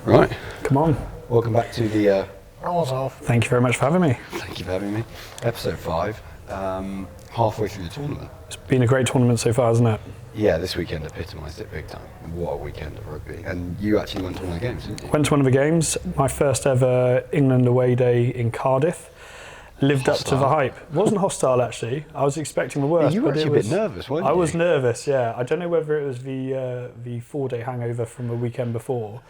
Right. Come on. Welcome back to the Thank you very much for having me. Thank you for having me. Episode 5. Halfway through the tournament. It's been a great tournament so far, hasn't it? Yeah, this weekend epitomised it big time. What a weekend of rugby. And you actually went to one of the games, didn't you? Went to one of the games. My first ever England away day in Cardiff. Lived up to the hype. Wasn't hostile actually. I was expecting the worst. You were but actually a bit nervous, weren't you? I was nervous, yeah. I don't know whether it was the 4-day hangover from the weekend before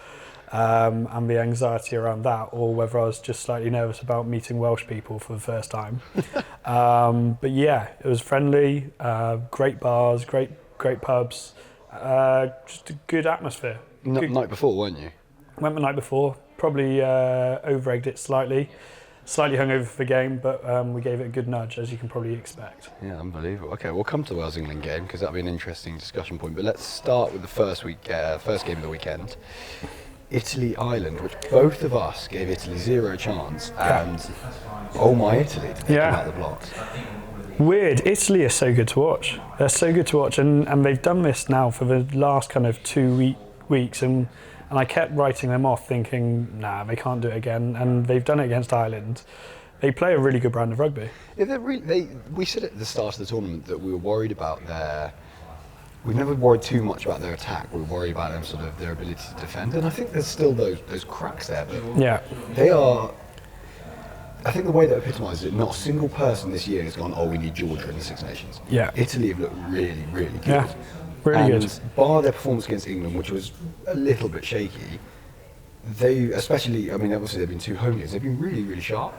and the anxiety around that, or whether I was just slightly nervous about meeting Welsh people for the first time. But yeah, it was friendly, great bars, great pubs, just a good atmosphere. Night before, weren't you? Went the night before, probably over-egged it slightly hungover for the game, but we gave it a good nudge, as you can probably expect. Yeah, unbelievable. Okay, we'll come to the Wales-England game because that'll be an interesting discussion point. But let's start with the first game of the weekend. Italy-Ireland, which both of us gave Italy 0 chance, and oh my Italy, did they come out of the blocks. Weird. Italy is so good to watch. They're so good to watch, and they've done this now for the last kind of 2 weeks, and I kept writing them off thinking, nah, they can't do it again, and they've done it against Ireland. They play a really good brand of rugby. Yeah, we said at the start of the tournament that we were worried about we've never worried too much about their attack. We worry about them sort of their ability to defend, and I think there's still those cracks there. But yeah, they are. I think the way that epitomises it, not a single person this year has gone, oh, we need Georgia in the Six Nations. Yeah, Italy have looked really, really good. Yeah, really good. Bar their performance against England, which was a little bit shaky, they especially. I mean, obviously they've been 2 home games. They've been really, really sharp.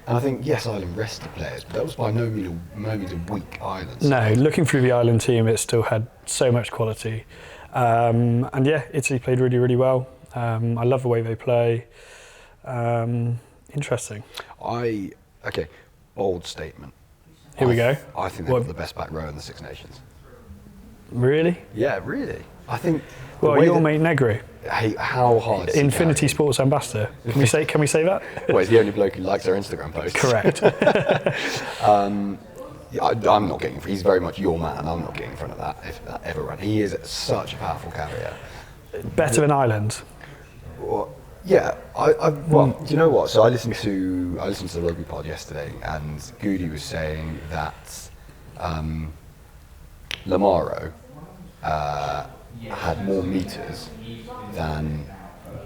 And I think, yes, Ireland rested players, but that was by no means a weak Ireland. No, looking through the Ireland team, it still had so much quality. And yeah, Italy played really, really well. I love the way they play. Interesting. Bold statement. Here we go. I think they've got the best back row in the Six Nations. Really? Yeah, really. I think. Well, your mate Negri. Hey, how hard? Infinity Sports Ambassador. Can we say that? Well, he's the only bloke who likes our Instagram posts. Correct. I'm not getting. He's very much your man. I'm not getting in front of that if that ever ran. He is such a powerful carrier. Better than Ireland. Well, yeah. Well, do you know what? So I listened to the rugby pod yesterday, and Goody was saying that Lamaro had more meters than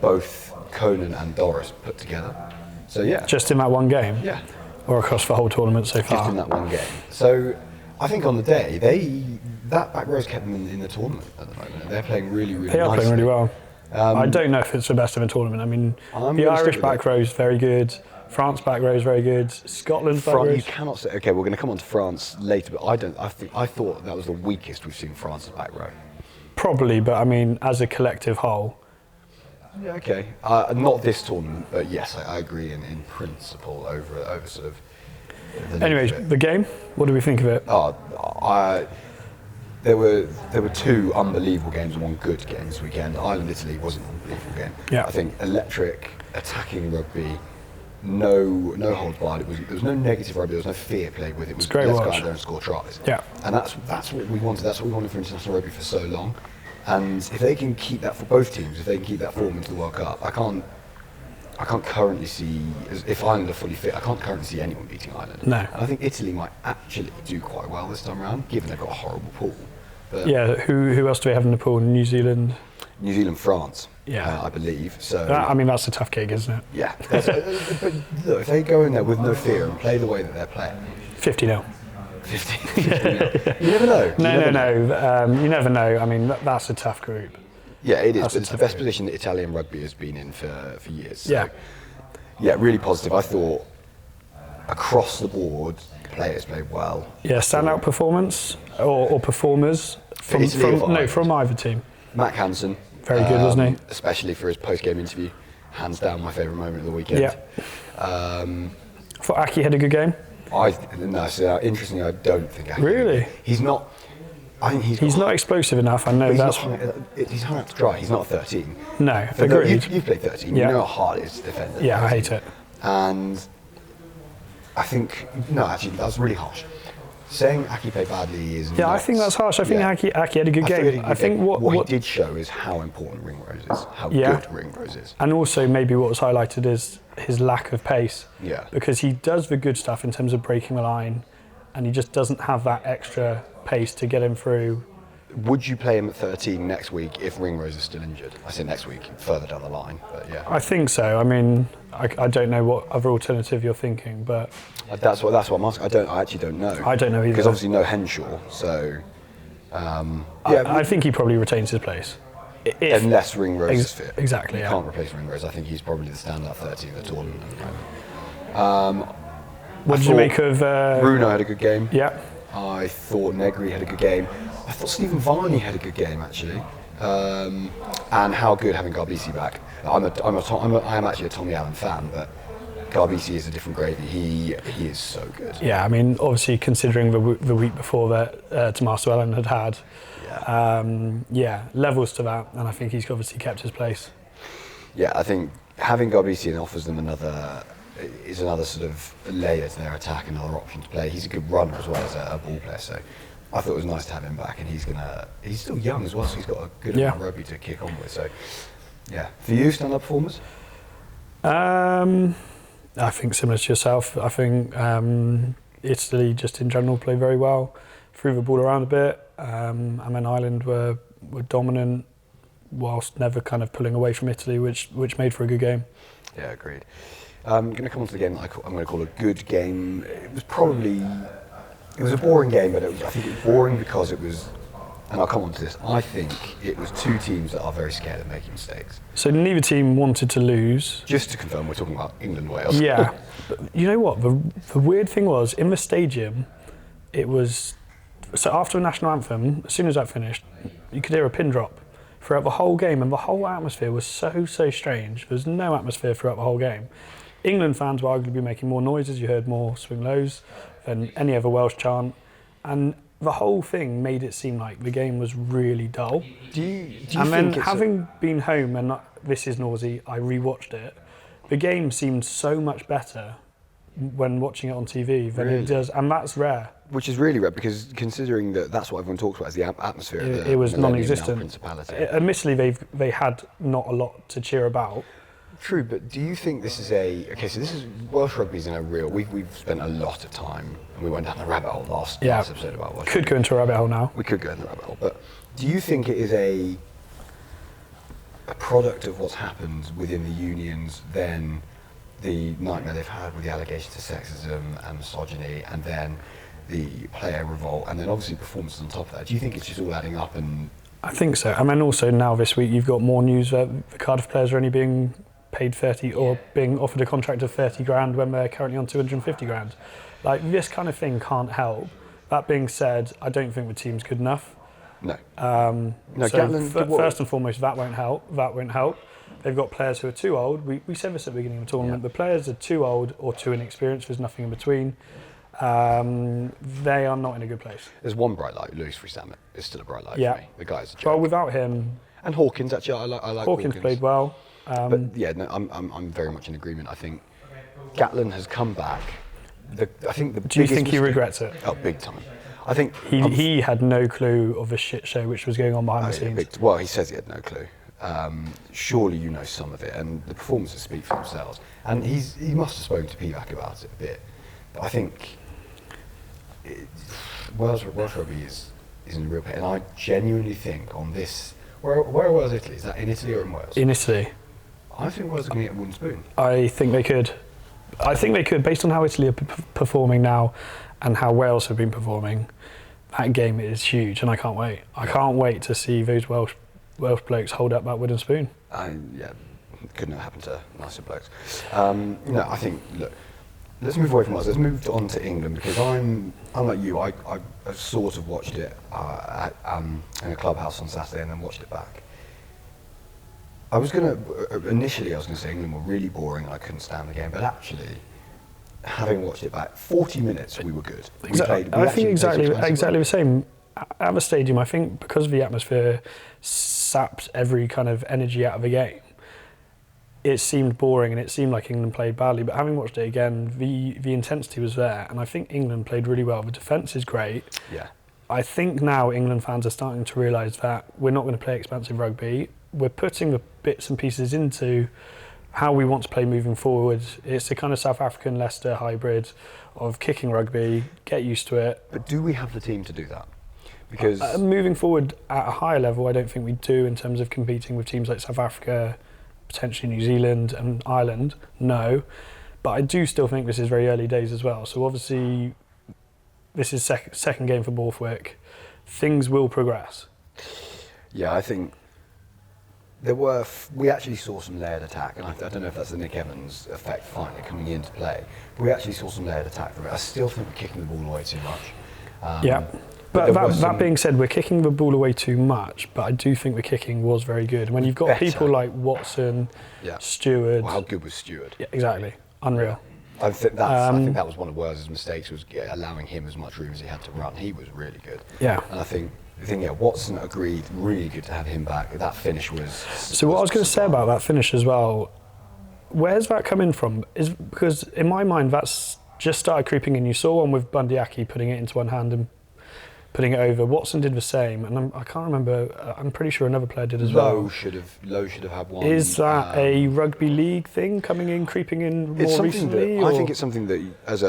both Conan and Doris put together. So yeah. Just in that one game? Yeah. Or across the whole tournament so far? Just in that one game. So I think on the day, that back row's kept them in the tournament at the moment. They're playing really, really nicely. They are playing really well. I don't know if it's the best of the tournament. I mean, the Irish back row is very good. France back row is very good. Scotland back row. You cannot say. Okay, we're going to come on to France later, but I thought that was the weakest we've seen France's back row. Probably, but I mean, as a collective whole. Yeah, okay. Not this tournament, but yes, I agree in principle over sort of. Anyways, the game. What do we think of it? There were 2 unbelievable games and 1 good game this weekend. Ireland-Italy was an unbelievable game. Yeah. I think electric, attacking rugby, no holds barred. There was no negative rugby. There was no fear played with it. It was great let's watch. go out there and score tries. Yeah. And that's what we wanted. That's what we wanted for international rugby for so long. And if they can keep that for both teams, if they can keep that form into the World Cup, I can't currently see, if Ireland are fully fit, I can't currently see anyone beating Ireland. No. And I think Italy might actually do quite well this time around, given they've got a horrible pool. But yeah, who else do we have in the pool? New Zealand? New Zealand, France, yeah, I believe. So I mean, that's a tough gig, isn't it? Yeah. But look, if they go in there with no fear and play the way that they're playing, 50-0. 50 You never know. No. You never know. I mean, that's a tough group. Yeah, it is. But it's the best position that Italian rugby has been in for years. So, yeah, really positive. I thought across the board, players played well. Yeah, standout performance or performers from either team. Matt Hansen. Very good, wasn't he? Especially for his post-game interview. Hands down my favourite moment of the weekend. Yeah. I thought Aki had a good game. Interestingly, I don't think Aki. Really? He's not. I think he's not explosive enough. I know that's. He's hung out to dry. He's not 13. No, agreed. You've played 13. Yeah. You know how hard it is to defend. Yeah, I hate it. And I think actually, that was really harsh. saying Aki played badly is Yeah, I think that's harsh. I think Aki had a good game. I think what he did show is how important Ringrose is, how good Ringrose is. And also maybe what was highlighted is his lack of pace. Yeah. Because he does the good stuff in terms of breaking the line, and he just doesn't have that extra pace to get him through. Would you play him at 13 next week if Ringrose is still injured? I say next week, further down the line, but yeah. I think so. I mean, I don't know what other alternative you're thinking, but that's what I'm asking. I actually don't know. I don't know either. Because obviously no Henshaw, so I think he probably retains his place. Unless Ringrose is fit. Exactly. You can't replace Ringrose. I think he's probably the standout 13 of the tournament at the moment. What did you make of Bruno had a good game. Yeah. I thought Negri had a good game. I thought Stephen Varney had a good game actually, and how good having Garbisi back. I am actually a Tommy Allen fan, but Garbisi is a different gravy. He is so good. Yeah, I mean, obviously considering the week before that Tomas Allen had, levels to that, and I think he's obviously kept his place. Yeah, I think having Garbisi in offers them another sort of layer to their attack, another option to play. He's a good runner as well as a ball player, so I thought it was nice to have him back, and he's still young as well, so he's got a good amount of rugby to kick on with. So, yeah. For you, stand-up performers? I think similar to yourself. I think Italy just in general played very well, threw the ball around a bit. And then Ireland were dominant, whilst never kind of pulling away from Italy, which made for a good game. Yeah, agreed. I'm going to come on to the game that I'm going to call a good game. It was a boring game, but I think it was boring because it was, and I'll come on to this, I think it was two teams that are very scared of making mistakes. So neither team wanted to lose. Just to confirm, we're talking about England-Wales. Yeah. But you know what? The weird thing was, in the stadium, it was, so after the national anthem, as soon as that finished, you could hear a pin drop throughout the whole game, and the whole atmosphere was so strange. There was no atmosphere throughout the whole game. England fans were arguably making more noises. You heard more swing lows than any other Welsh chant, and the whole thing made it seem like the game was really dull. Do you and then having been home, and this is Nause, I rewatched it, the game seemed so much better when watching it on TV than it does, and that's rare. Which is really rare, because considering that's what everyone talks about is the atmosphere. It was non-existent. Principality. Admittedly, they had not a lot to cheer about. True, but do you think this is so this is Welsh rugby's in a real. We've spent a lot of time, and we went down the rabbit hole last episode about Welsh. Could go into a rabbit hole now. We could go in the rabbit hole, but do you think it is a product of what's happened within the unions, then the nightmare they've had with the allegations of sexism and misogyny, and then the player revolt, and then obviously performances on top of that? Do you think it's just all adding up? And I think so. I mean, also now this week you've got more news that the Cardiff players are only being paid 30 or being offered a contract of 30 grand when they're currently on 250 grand. Like, this kind of thing can't help. That being said, I don't think the team's good enough. No. No. So first and foremost, that won't help. They've got players who are too old. We said this at the beginning of the tournament. Yeah. The players are too old or too inexperienced. There's nothing in between. They are not in a good place. There's one bright light. Lewis Freestammit is still a bright light for me. The guy's a joke. Well, without him, and Hawkins, actually, I like Hawkins played well. But yeah, no, I'm very much in agreement. I think Gatlin has come back. Do you think he regrets it? Oh, big time. I think he had no clue of the shit show which was going on behind the scenes. Well, he says he had no clue. Surely you know some of it, and the performances speak for themselves. And he must have spoken to Pivac about it a bit. But I think Welsh rugby is in real pain, and I genuinely think on this. Where are Wales, Italy? Is that in Italy or in Wales? In Italy. I think Wales are going to get a wooden spoon. I think they could, based on how Italy are performing now and how Wales have been performing. That game is huge, and I can't wait. I can't wait to see those Welsh blokes hold up that wooden spoon. Couldn't have happened to nicer blokes. No, I think, look, let's move away from us. Let's move on to England, because I'm like you. I sort of watched it in a clubhouse on Saturday and then watched it back. Initially I was going to say England were really boring and I couldn't stand the game, but actually, having watched it back, 40 minutes we were good. I think exactly the same. At the stadium, I think because the atmosphere sapped every kind of energy out of the game, it seemed boring and it seemed like England played badly. But having watched it again, the intensity was there, and I think England played really well. The defence is great. Yeah. I think now England fans are starting to realise that we're not going to play expansive rugby. We're putting the bits and pieces into how we want to play moving forward. It's a kind of South African Leicester hybrid of kicking rugby, get used to it. But do we have the team to do that? Because moving forward at a higher level, I don't think we do in terms of competing with teams like South Africa, potentially New Zealand and Ireland. No. But I do still think this is very early days as well. So obviously, this is second game for Borthwick. Things will progress. Yeah, I think we actually saw some layered attack, and I don't know if that's the Nick Evans effect finally coming into play, but we actually saw some layered attack from it. I still think we're kicking the ball away too much. Yeah, but that being said, we're kicking the ball away too much, but I do think the kicking was very good. When you've got people like Watson, Stewart... Well, how good was Stewart? Yeah, exactly. Unreal. I think that was one of Wales' mistakes, was allowing him as much room as he had to run. He was really good. Yeah. And I think Watson agreed, really good to have him back. That finish was... So what I was going to say about that finish as well, where's that coming from? Because in my mind, that's just started creeping in. You saw one with Bundyaki putting it into one hand and putting it over. Watson did the same, and I can't remember. I'm pretty sure another player did as well. Lowe should have had one. Is that a rugby league thing coming in, creeping in more recently? I think it's something that as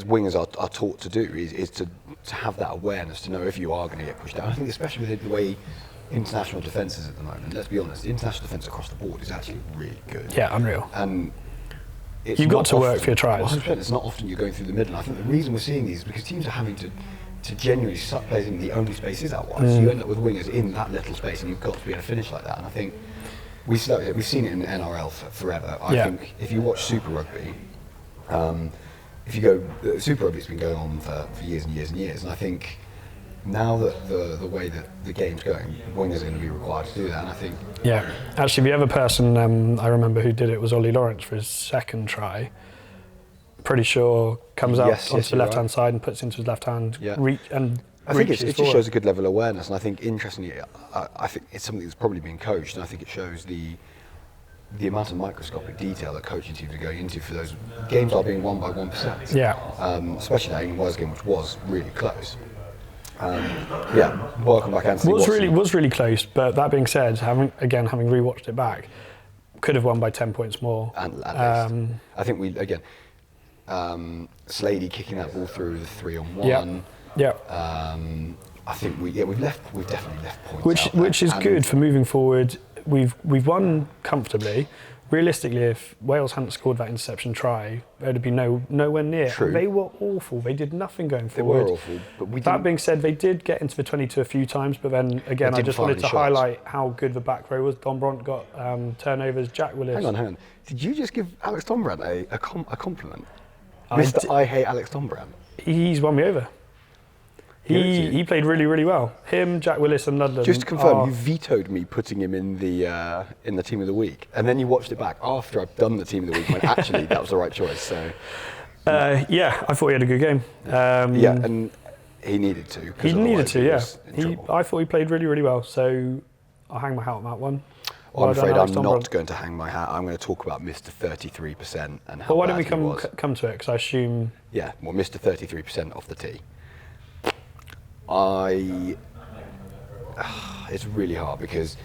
wingers are taught to do is to have that awareness, to know if you are going to get pushed down. I think especially with the way international defence is at the moment. Let's be honest, international defence across the board is actually really good. Yeah, unreal. And you've got to work for your tries. 100%. It's not often you're going through the middle. And I think the reason we're seeing these is because teams are having to genuinely suck players in. The only space is out wide, so you end up with wingers in that little space, and you've got to be able to finish like that. And I think we've seen it in the NRL forever. I think if you watch Super Rugby, Super Rugby's been going on for years and years and years, and I think now that the way that the game's going, wingers are going to be required to do that. And I think actually the other person I remember who did it was Ollie Lawrence for his second try. Pretty sure comes out onto the left-hand side and puts into his left hand. I think it just shows a good level of awareness, and I think interestingly, I think it's something that's probably been coached, and I think it shows the amount of microscopic detail that coaching teams are going into for those games are being won by 1%. Yeah. Especially that England-Wales game, which was really close. Welcome back, Anthony. Was really close, but that being said, having rewatched it back, could have won by 10 points more. At least. I think Slady kicking that ball through the 3-on-1. Yeah. I think we've definitely left points. Which is good for moving forward. We've won comfortably. Realistically, if Wales hadn't scored that interception try, there would be nowhere near. True. They were awful. They did nothing going forward. They were awful. But that being said, they did get into the 22 a few times, but then again, I just wanted to highlight how good the back row was. Don Bront got turnovers. Jack Willis. Hang on. Did you just give Alex Dombrand a compliment? I hate Alex Dombrand. He's won me over. He played really, really well. Him, Jack Willis, and Ludlam. Just to confirm, you vetoed me putting him in the team of the week, and then you watched it back after I've done the team of the week. When actually that was the right choice. So. I thought he had a good game. And he needed to. He needed to. Yeah. I thought he played really, really well. So I'll hang my hat on that one. Well, I'm afraid I'm not going to hang my hat. I'm going to talk about Mr. 33% and how. Well, why don't we come to it? Because I assume. Yeah. Well, Mr. 33% off the tee. It's really hard because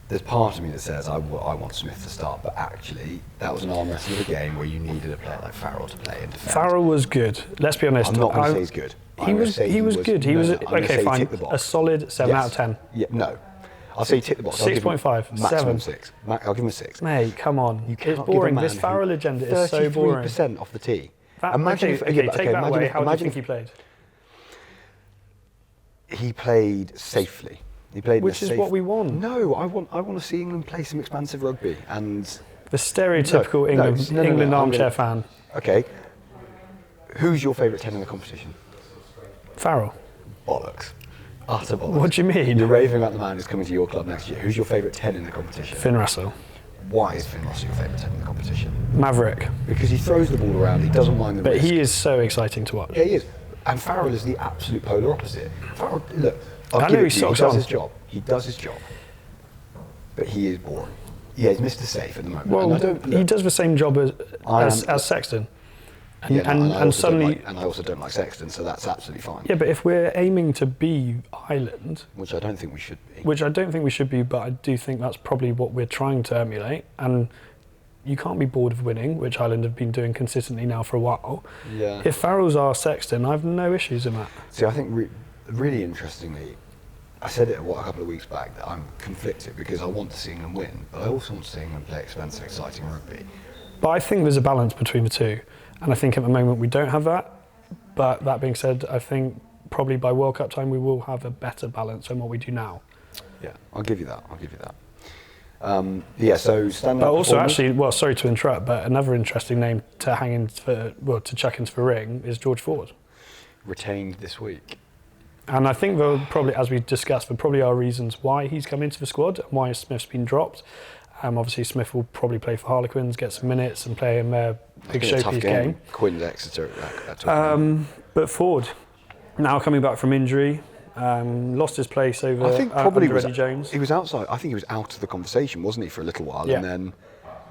there's part of me that says I want Smith to start, but actually that was an arm wrestle of a game where you needed a player like Farrell to play and defend. Farrell was good. Let's be honest. I'm not going to say he's good. He was good. He was okay. Fine. A solid 7 out of 10. Yeah. No. I'll say tick the box. 6.5. Maximum 7. 6. I'll give him a 6. Mate, come on. It's boring. This Farrell agenda is so boring. 33% off the tee. Imagine take that away. How do you think he played? He played safely. Which is what we want. No, I want to see England play some expansive rugby and the stereotypical England armchair fan. Okay. Who's your favourite 10 in the competition? Farrell. Bollocks. Utter bollocks. What do you mean? You're raving about the man who's coming to your club next year. Who's your favourite 10 in the competition? Finn Russell. Why is Finn Russell your favourite 10 in the competition? Maverick. Because he throws the ball around. He doesn't mind the risk. But he is so exciting to watch. Yeah, he is. And Farrell is the absolute polar opposite. Farrell, look, he does his job. He does his job. But he is boring. Yeah, he's Mr. Safe at the moment. Well, and I don't, he does the same job as Sexton. And, yeah, and, I and also suddenly, don't like, and I also don't like Sexton, so that's absolutely fine. yeah, but if we're aiming to be Ireland, Which I don't think we should be. which I don't think we should be, but I do think that's probably what we're trying to emulate. And you can't be bored of winning, which Ireland have been doing consistently now for a while. Yeah. If Farrell's our Sexton, I have no issues with that. See, I think really interestingly, I said it a couple of weeks back that I'm conflicted because I want to see England win, but I also want to see England play expensive, exciting rugby. But I think there's a balance between the two. And I think at the moment we don't have that. But that being said, I think probably by World Cup time we will have a better balance than what we do now. Yeah, I'll give you that. Yeah, so standout. But also, performers. actually, well, sorry to interrupt, but another interesting name to hang in to chuck into the ring is George Ford. Retained this week. And I think there probably, as we discussed, there probably are reasons why he's come into the squad and why Smith's been dropped. Obviously, Smith will probably play for Harlequins, get some minutes, and play in their big showpiece game. Queen's Exeter. But Ford, now coming back from injury, lost his place over I think probably under Eddie Jones. He was outside. I think he was out of the conversation, wasn't he, for a little while? Yeah. And then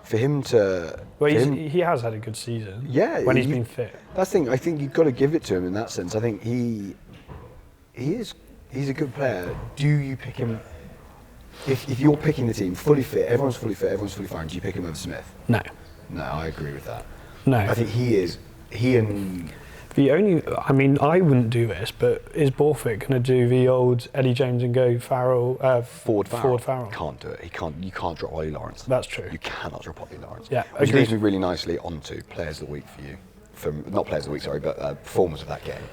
for him to. Well, he has had a good season. Yeah, when he's been fit. That's the thing. I think you've got to give it to him in that sense. I think he's a good player. Do you pick him? If you're picking the team fully fit, everyone's fully fine, do you pick him over Smith? No. No, I agree with that. No. I think he and... I wouldn't do this, but is Borthwick going to do the old Eddie Jones and go Farrell, Ford Farrell? Can't do it. You can't drop Ollie Lawrence. That's true. You cannot drop Ollie Lawrence. Yeah, Which agreed. leads me really nicely onto Players of the Week for you. Not Players of the Week, sorry, but performance of that game.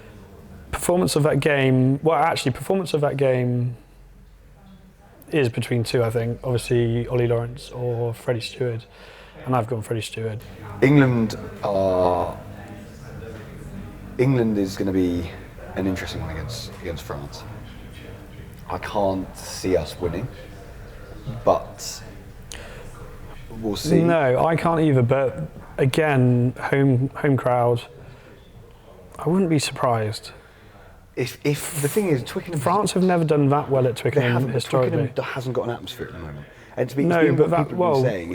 Performance of that game is between two, I think. Obviously, Ollie Lawrence or Freddie Stewart. And I've gone Freddie Stewart. England is going to be an interesting one against France. I can't see us winning, but we'll see. No, I can't either. But again, home crowd, I wouldn't be surprised. If the thing is, Twickenham, France have never done that well at Twickenham historically. Twickenham hasn't got an atmosphere at the moment. And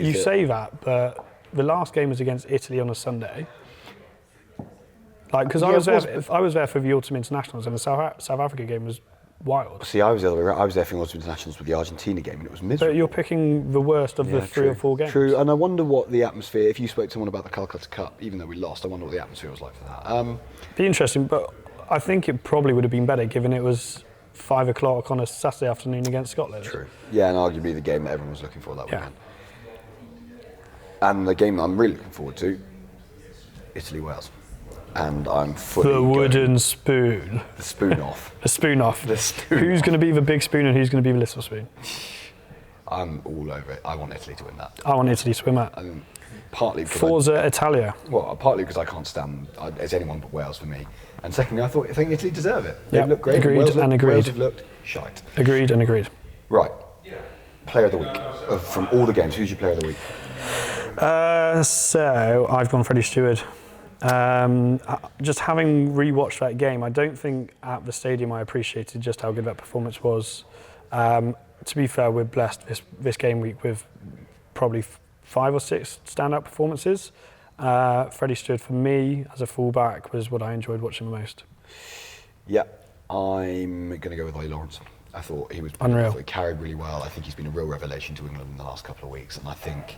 you say that, but the last game was against Italy on a Sunday. Like, because I was there for the Autumn Internationals, and the South Africa game was wild. See, I was the other way around. I was there for the Autumn Internationals with the Argentina game, and it was miserable. But you're picking the worst of the three or four games. True, and I wonder what the atmosphere. If you spoke to someone about the Calcutta Cup, even though we lost, I wonder what the atmosphere was like for that. Be interesting, but I think it probably would have been better given it was 5 o'clock on a Saturday afternoon against Scotland. True. Yeah, and arguably the game that everyone was looking for that weekend. And the game that I'm really looking forward to, Italy-Wales. And I'm fully The wooden spoon. The spoon off. The spoon off. The spoon Who's off. going to be the big spoon and who's going to be the little spoon? I'm all over it. I want Italy to win that. I want Italy to win that. Partly because Forza Italia. Well, partly because I can't stand as anyone but Wales for me. And secondly, I think Italy deserve it. Yeah, They look great. agreed Wales and agreed. Wales have looked shite. Agreed and agreed. Right. Player of the week. From all the games, who's your player of the week? So I've gone Freddie Stewart. Just having rewatched that game, I don't think at the stadium I appreciated just how good that performance was. To be fair, we're blessed this game week with probably 5 or 6 standout performances. Freddie Stewart for me as a fullback was what I enjoyed watching the most. Yeah, I'm going to go with Ollie Lawrence. I thought he was unreal. He carried really well. I think he's been a real revelation to England in the last couple of weeks, and I think.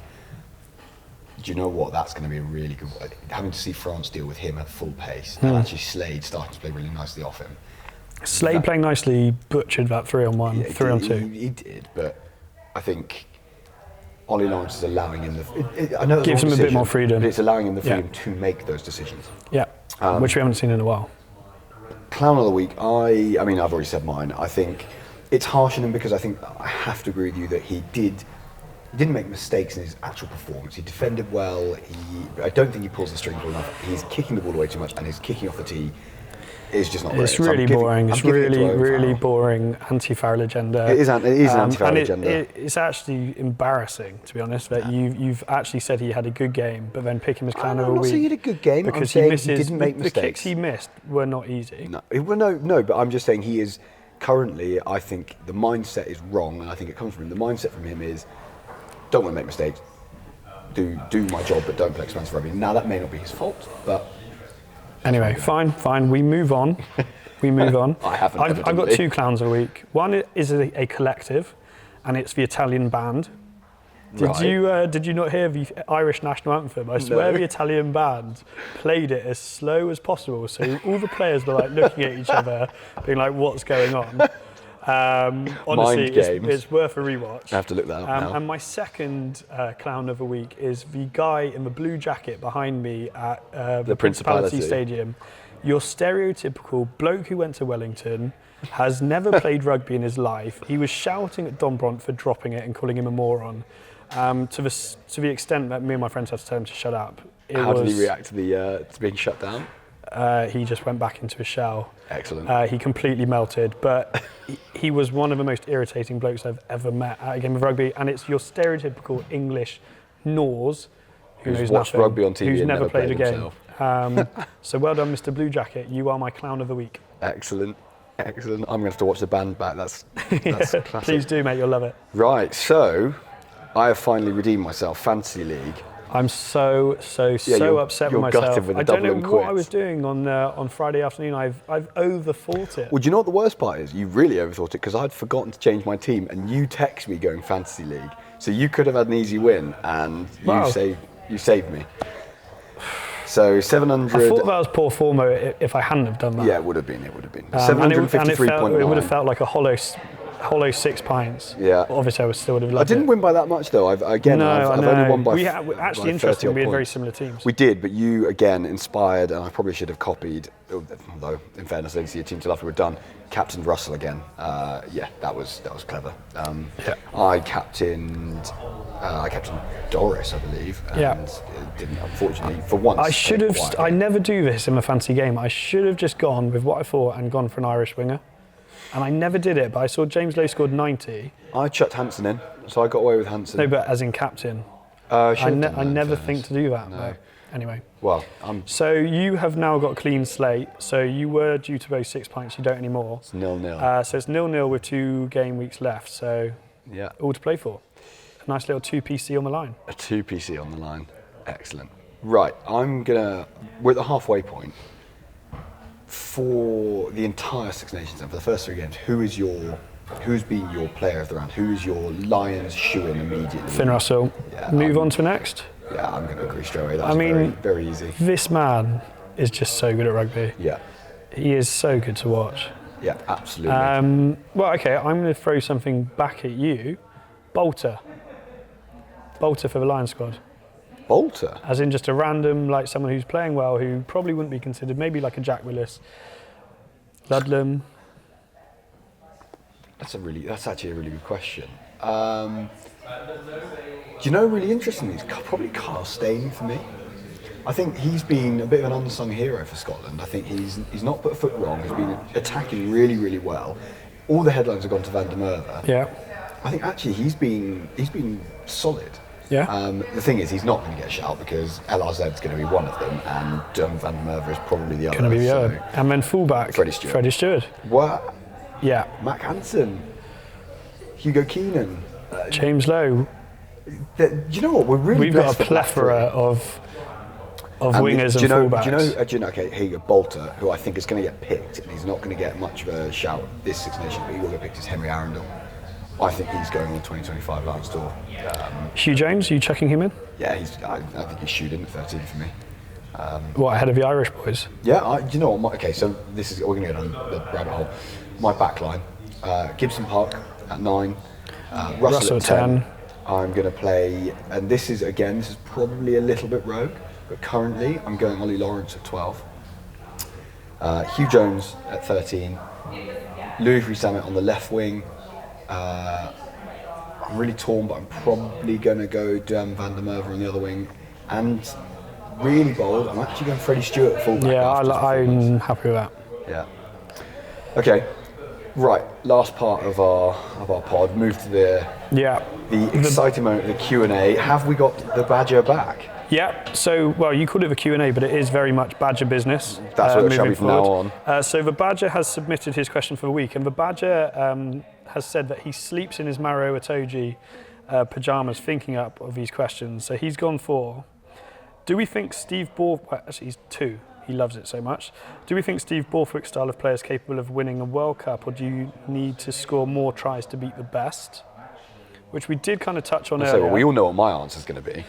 Do you know what? That's going to be a really good. Having to see France deal with him at full pace, and actually Slade starting to play really nicely off him. Slade playing nicely, butchered that 3-on-1, 3-on-2. He did, but I think Ollie Lawrence is allowing him I know gives him a bit more freedom, but it's allowing him the freedom to make those decisions. Yeah, which we haven't seen in a while. Clown of the week. I mean, I've already said mine. I think it's harsh on him because I think I have to agree with you that he didn't make mistakes in his actual performance. He defended well. I don't think he pulls the strings well enough. He's kicking the ball away too much, and his kicking off the tee is just not great. It's really boring. It's really boring anti-Farrell agenda. It is an anti-Farrell agenda. It's actually embarrassing, to be honest, that you've actually said he had a good game, but then pick him as clown of the week. I'm not saying he had a good game. Because he didn't make mistakes. The kicks he missed were not easy. No, but I'm just saying he is currently. I think the mindset is wrong, and I think it comes from him. The mindset from him is don't want to make mistakes. Do my job, but don't play expensive rugby. Now that may not be his fault, but anyway, fine. We move on. I haven't. I've got 2 clowns of the week. One is a collective, and it's the Italian band. Did you not hear the Irish national anthem? I swear the Italian band played it as slow as possible, so all the players were like looking at each other, being like, "What's going on?" Honestly, it's worth a rewatch. I have to look that up now. And my second clown of the week is the guy in the blue jacket behind me at the Principality Stadium. Your stereotypical bloke who went to Wellington, has never played rugby in his life. He was shouting at Dombront for dropping it and calling him a moron, to the extent that me and my friends had to tell him to shut up. How did he react to being shut down? He just went back into his shell. Excellent. He completely melted, but he was one of the most irritating blokes I've ever met at a game of rugby, and it's your stereotypical English Nause who's watched rugby on TV who's and never played a game. Himself. So well done, Mr. Blue Jacket. You are my clown of the week. Excellent. I'm going to have to watch the band back. That's classic. Please do, mate. You'll love it. Right, so I have finally redeemed myself. Fantasy League. I'm so upset with myself. With I don't know what I was doing on Friday afternoon. I've overthought it. Well, do you know what the worst part is? You really overthought it because I'd forgotten to change my team, and you text me going Fantasy League, so you could have had an easy win, and you saved me. So 700. I thought that was poor form if I hadn't have done that. Yeah, it would have been. 753.9. It would have felt like a hollow 6 pints. Yeah. But obviously, I still would have loved it. I didn't win by that much though. I've only won by. Actually, interesting. We had very similar teams. We did, but you again inspired, and I probably should have copied. Although, in fairness, I didn't see a team till after we're done. Captained Russell again. That was clever. I captained Doris, I believe. And it didn't, unfortunately, for once. I should have. I never do this in a fancy game. I should have just gone with what I thought and gone for an Irish winger. And I never did it, but I saw James Lowe scored 90. I chucked Hansen in, so I got away with Hansen. No, but as in captain. I never think to do that. No. Anyway. Well, So you have now got a clean slate. So you were due to both 6 pints. You don't anymore. It's 0-0. So it's 0-0 with 2 game weeks left. So all to play for. A nice little 2PC on the line. A 2PC on the line. Excellent. Right, we're at the halfway point. For the entire Six Nations and for the first 3 games, who's been your player of the round? Who is your Lions shoe-in immediately? Finn Russell. Move on to next. Yeah, I'm going to agree straight away. That's very, very easy. This man is just so good at rugby. Yeah. He is so good to watch. Yeah, absolutely. Well, okay, I'm going to throw something back at you. Bolter for the Lions squad. Bolter? As in just a random, like someone who's playing well, who probably wouldn't be considered, maybe like a Jack Willis, Ludlam. That's actually a really good question. Do you know, really interesting, is probably Carl Stain for me. I think he's been a bit of an unsung hero for Scotland. I think he's not put a foot wrong. He's been attacking really, really well. All the headlines have gone to Van der Merwe. Yeah. I think actually he's been solid. Yeah. The thing is, he's not going to get a shout because LRZ's going to be one of them, and Van der Merwe is probably the other. Going to be the other. And then fullback, Freddie Stewart. What? Yeah. Mac Hansen, Hugo Keenan, James Lowe. Do you know what? We've got a plethora of wingers and fullbacks. Do you know? Okay, here you go. Bolter, who I think is going to get picked, and he's not going to get much of a shout this Six Nations, but he will get picked, is Henry Arundel. I think he's going on the 2025 Lions tour. Hugh Jones, are you checking him in? Yeah, I think he's shooting at 13 for me. What, ahead of the Irish boys? Yeah, do you know what? Okay, so we're going to go down the rabbit hole. My back line, Gibson Park at 9, Russell at 10. I'm going to play, and this is probably a little bit rogue, but currently I'm going Ollie Lawrence at 12. Hugh Jones at 13. Louis Rees-Zammit on the left wing. I'm really torn, but I'm probably going to go Van der Merwe on the other wing. And really bold, I'm actually going Freddie Stewart at fullback. Yeah, I'm happy with that. Yeah. Okay. Right, last part of our pod. Move to the exciting moment of the Q&A. Have we got the Badger back? Yeah, so, well, you called it the Q&A, but it is very much Badger business. That's what it shall be from now on. So the Badger has submitted his question for the week, and the Badger has said that he sleeps in his Maro Itoje Pyjamas thinking up of these questions. So he's gone for, do we think Steve Borthwick, well, actually he's 2, he loves it so much. Do we think Steve Borthwick's style of play is capable of winning a World Cup, or do you need to score more tries to beat the best? Which we did kind of touch on earlier. So we all know what my answer is going to be.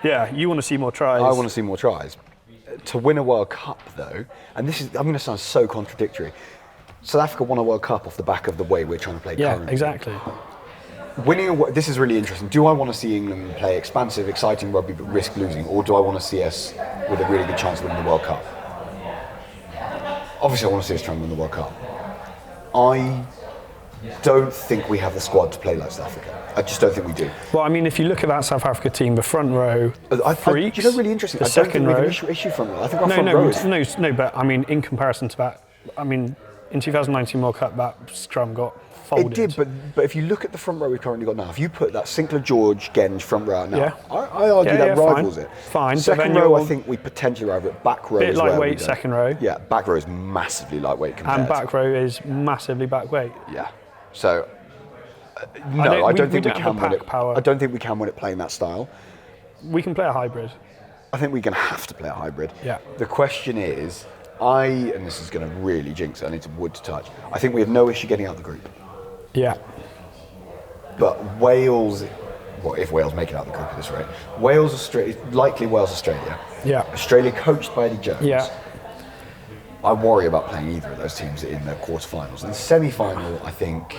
Yeah, you want to see more tries. I want to see more tries. To win a World Cup, though, and this is, I'm going to sound so contradictory, South Africa won a World Cup off the back of the way we're trying to play currently. Yeah, exactly. This is really interesting. Do I want to see England play expansive, exciting rugby but risk losing, or do I want to see us with a really good chance of winning the World Cup? Obviously, I want to see us try and win the World Cup. I don't think we have the squad to play like South Africa. I just don't think we do. Well, I mean, if you look at that South Africa team, the front row, freaks. You know, really interesting. I don't think we have issue front row. I think our front row is... No, but I mean, in comparison to that, I mean, in 2019 World Cup, that scrum got folded. It did, but if you look at the front row we've currently got now, if you put that Sinclair, George, Genge front row out now, I argue that rivals it. Fine. Second row, I think we potentially rival it. Back row bit is lightweight second row. Yeah, back row is massively lightweight compared. And back row is massively back weight. Yeah. So, no, I don't think we can win it. Power. I don't think we can win it playing that style. We can play a hybrid. I think we're going to have to play a hybrid. Yeah. The question is, and this is going to really jinx it, I need some wood to touch. I think we have no issue getting out of the group. Yeah. But Wales, well, if Wales make it out of the group at this rate, Wales, Australia, likely Wales, Australia. Yeah. Australia coached by Eddie Jones. Yeah. I worry about playing either of those teams in the quarterfinals. In the semi-final, I think,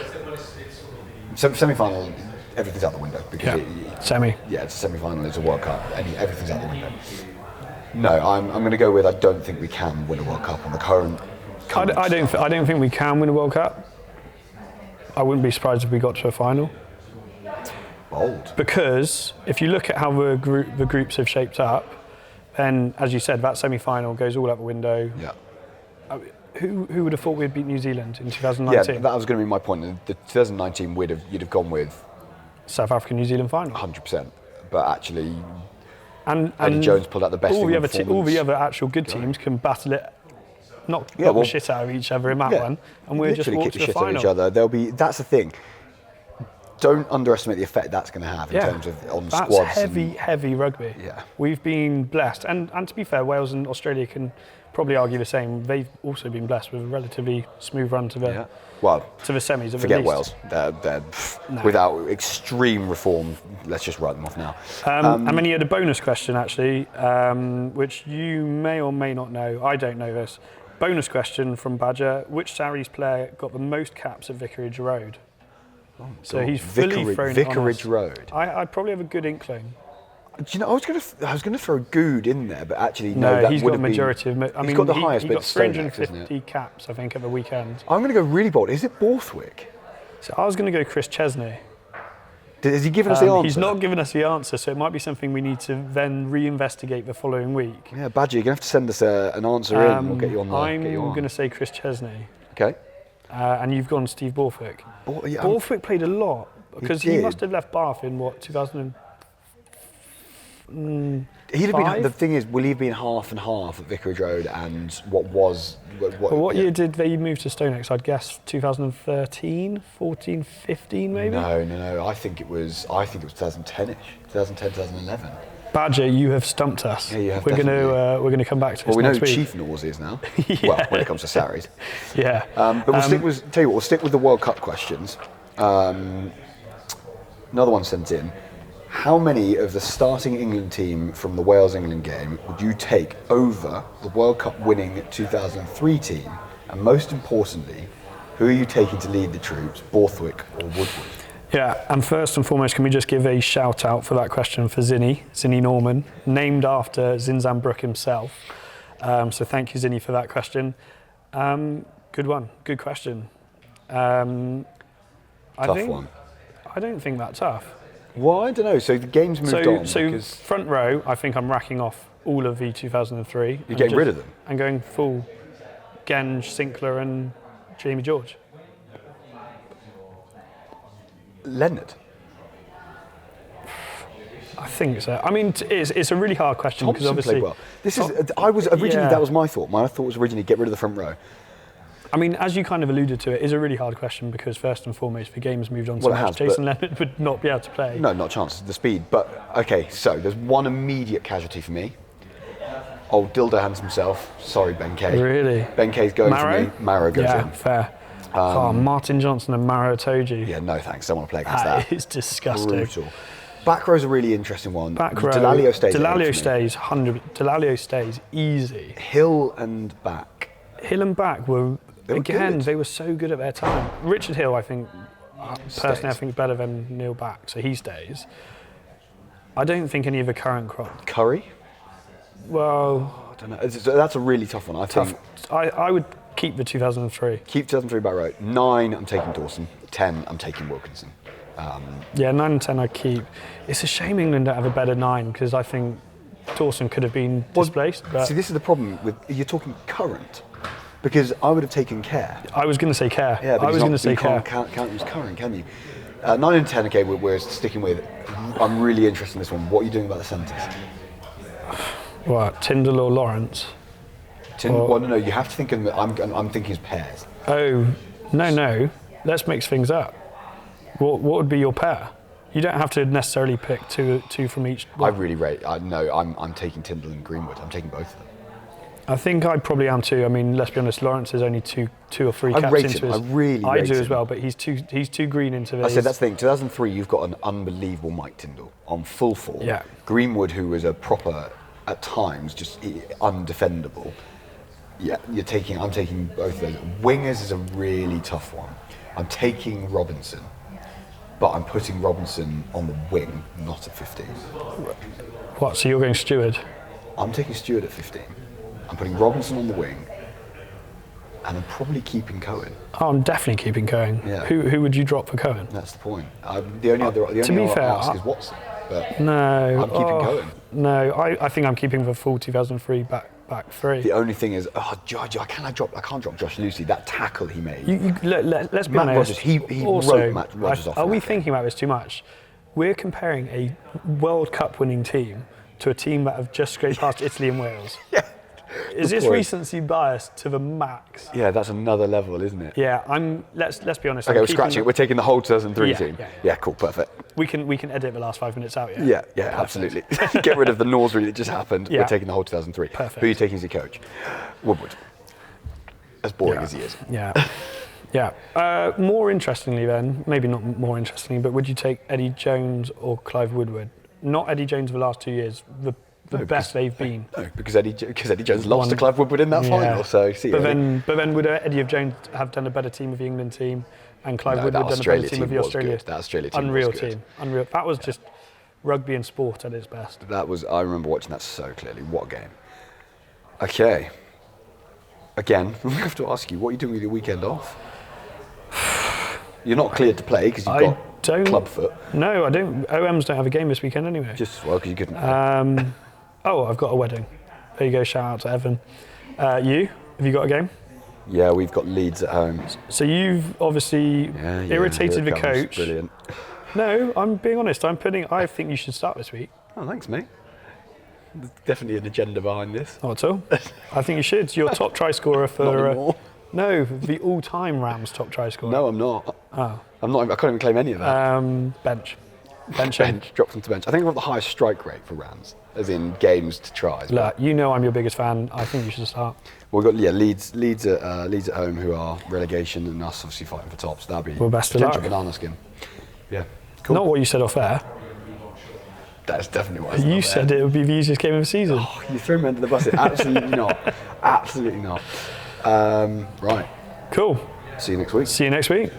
semi-final, everything's out the window because semi. Yeah, it's a semi-final. It's a World Cup. Everything's out the window. No, I'm going to go with I don't think we can win a World Cup on the current. I don't think we can win a World Cup. I wouldn't be surprised if we got to a final. Bold. Because if you look at how the groups have shaped up, then as you said, that semi-final goes all out the window. Yeah. Who would have thought we'd beat New Zealand in 2019? Yeah, that was going to be my point. The 2019 you'd have gone with South Africa New Zealand final. 100%. But actually, and Eddie Jones pulled out the best. All the other actual good teams can battle it, knock the shit out of each other in that one, and we're just walk to the shit final. Out of each other. That's the thing. Don't underestimate the effect that's going to have in terms of on squads. That's heavy rugby. Yeah. We've been blessed, and to be fair, Wales and Australia can probably argue the same. They've also been blessed with a relatively smooth run to the to the semis. Forget Wales. They're without extreme reform. Let's just write them off now. And then you had a bonus question actually, which you may or may not know. I don't know this. Bonus question from Badger: which Saris player got the most caps at Vicarage Road? So he's fully thrown Vicarage it on Road. I'd probably have a good inkling. Do you know, I was going to throw Good in there, but actually no, that he's would got a have majority been, of. I mean, he's got the highest, he but got it's Stonex, 350 caps, I think, at the weekend. I'm going to go really bold. Is it Borthwick? So I was going to go Chris Chesney. Has he given us the answer? He's not given us the answer, so it might be something we need to then reinvestigate the following week. Yeah, Badger, you're going to have to send us an answer in. We'll get you on. I'm going to say Chris Chesney. Okay. And you've gone Steve Borthwick. Borthwick played a lot because he must have left Bath in what 2000. He'd have been. The thing is, will he have been half and half at Vicarage Road and what year did they move to Stonex? I'd guess 2013, 14, 15 maybe. No. I think it was 2010ish, 2010, 2011. Badger, you have stumped us. Yeah, you have. We're going to come back to this. Well, we know next week. Chief Nause is now. Well, when it comes to Saris. Yeah. But we'll stick with the World Cup questions. Another one sent in. How many of the starting England team from the Wales-England game would you take over the World Cup winning 2003 team? And most importantly, who are you taking to lead the troops, Borthwick or Woodward? Yeah, and first and foremost, can we just give a shout out for that question for Zinny Norman, named after Zinzan Brooke himself. So thank you, Zinny, for that question. Good one, good question. Tough one. I don't think that's tough. Well, I don't know. So the game's moved on. So front row, I think I'm racking off all of the 2003. You're getting rid of them? And going full Genge, Sinclair and Jamie George. Leonard? I think so. I mean, it's a really hard question because obviously... played well. That was my thought. My thought was originally get rid of the front row. I mean, as you kind of alluded to, it is a really hard question because first and foremost, the game's moved on so Well, it much. has, Jason Leonard would not be able to play. No, not a chance. The speed. But, okay, so there's one immediate casualty for me. Old Dildo Hands himself. Sorry, Ben K. Really? Ben K's going Marrow? for me. Marrow goes Yeah, in. fair. Martin Johnson and Marrow Toji. Yeah, no thanks. Don't want to play against that. That is disgusting. Brutal. Back row's a really interesting one. Back row. Delalio stays. Delalio stays 100. Delalio stays easy. Hill and back. Hill and back were again. good. They were so good at their time. Richard Hill, I think, personally, I Stays. think better than Neil Back, so he stays. I don't think any of the current crop. Curry? Well, I don't know. That's a really tough one. I tough. think I would keep the 2003. keep 2003 back row. 9, I'm taking Dawson. 10, I'm taking Wilkinson. Yeah, 9 and 10 I keep. It's a shame England don't have a better 9 because I think Dawson could have been displaced. But See, this is the problem with you're talking current, because I would have taken Care. I was going to say Care. Yeah, I was going to say you Care. can't count him as current, can you? 9 and 10, okay, we're sticking with. I'm really interested in this one. What are you doing about the centres? What, Tyndall or Lawrence? Well, no, you have to think of them. I'm thinking as pairs. Oh, no. Let's mix things up. What would be your pair? You don't have to necessarily pick two from each. I really rate. I'm taking Tyndall and Greenwood. I'm taking both of them. I think I probably am too. I mean, let's be honest. Lawrence is only two or three I caps rate into him. his. I really I rate do as him. well, but he's too green into this. I said that's the thing. 2003, you've got an unbelievable Mike Tyndall on full form. Yeah. Greenwood, who was a proper, at times, just undefendable. Yeah, I'm taking both of those. Wingers is a really tough one. I'm taking Robinson, but I'm putting Robinson on the wing, not at 15. What? So you're going Stewart? I'm taking Stewart at 15. I'm putting Robinson on the wing, and I'm probably keeping Cohen. Oh, I'm definitely keeping Cohen. Yeah. Who would you drop for Cohen? That's the point. The only other to be fair, ask is Watson, but No. I'm keeping Cohen. No, I think I'm keeping the full 2003 back three. The only thing is, I can't drop Josh Lucy. That tackle he made. Let's be Matt honest. Rogers, he also, wrote Matt Rogers off. Are in we that game. thinking about this too much? We're comparing a World Cup winning team to a team that have just scraped past Italy and Wales. Yeah. Is this point. recency bias to the max? Yeah, that's another level, isn't it? Yeah, let's be honest. Okay, we're scratching it. We're taking the whole 2003 Yeah, team. yeah. Yeah, cool, perfect. We can edit the last 5 minutes out. Yeah. Yeah, absolutely. Get rid of the Nause that just happened. Yeah. We're taking the whole 2003. Perfect. Who are you taking as your coach? Woodward. As boring as he is. Yeah. More interestingly, then, maybe not more interestingly, but would you take Eddie Jones or Clive Woodward? Not Eddie Jones of the last 2 years. The best they've been. No, because Eddie Jones lost to Clive Woodward in that final. So see. But then would Eddie of Jones have done a better team with the England team, and Clive Woodward done a better team with the Australia? That Australia team Unreal was good. team. Unreal. That was just rugby and sport at its best. I remember watching that so clearly. What a game. Okay. Again, we have to ask you, what are you doing with your weekend off? You're not cleared to play because you've got clubfoot. No, I don't. OMs don't have a game this weekend anyway. Just well, because you couldn't. Oh, I've got a wedding. There you go. Shout out to Evan. Have you got a game? Yeah, we've got Leeds at home. So you've obviously irritated the coach. Brilliant. No, I'm being honest. I think you should start this week. Oh, thanks, mate. There's definitely an agenda behind this. Not at all. I think you should. You're top try scorer for. Not anymore. No, the all-time Rams top try scorer. No, I'm not. Oh. I'm not. I can't even claim any of that. Bench. Bench. Drops into bench. I think I've got the highest strike rate for Rams, as in games to tries. Look, you know I'm your biggest fan. I think you should start. We've got Leeds at home, who are relegation, and us obviously fighting for tops. That'd be best of potential luck. banana skin. Yeah, cool. Not what you said off air. That's definitely what I said. You said it would be the easiest game of the season. Oh, you threw me under the bus. Absolutely not. Absolutely not. Right. Cool. See you next week. See you next week.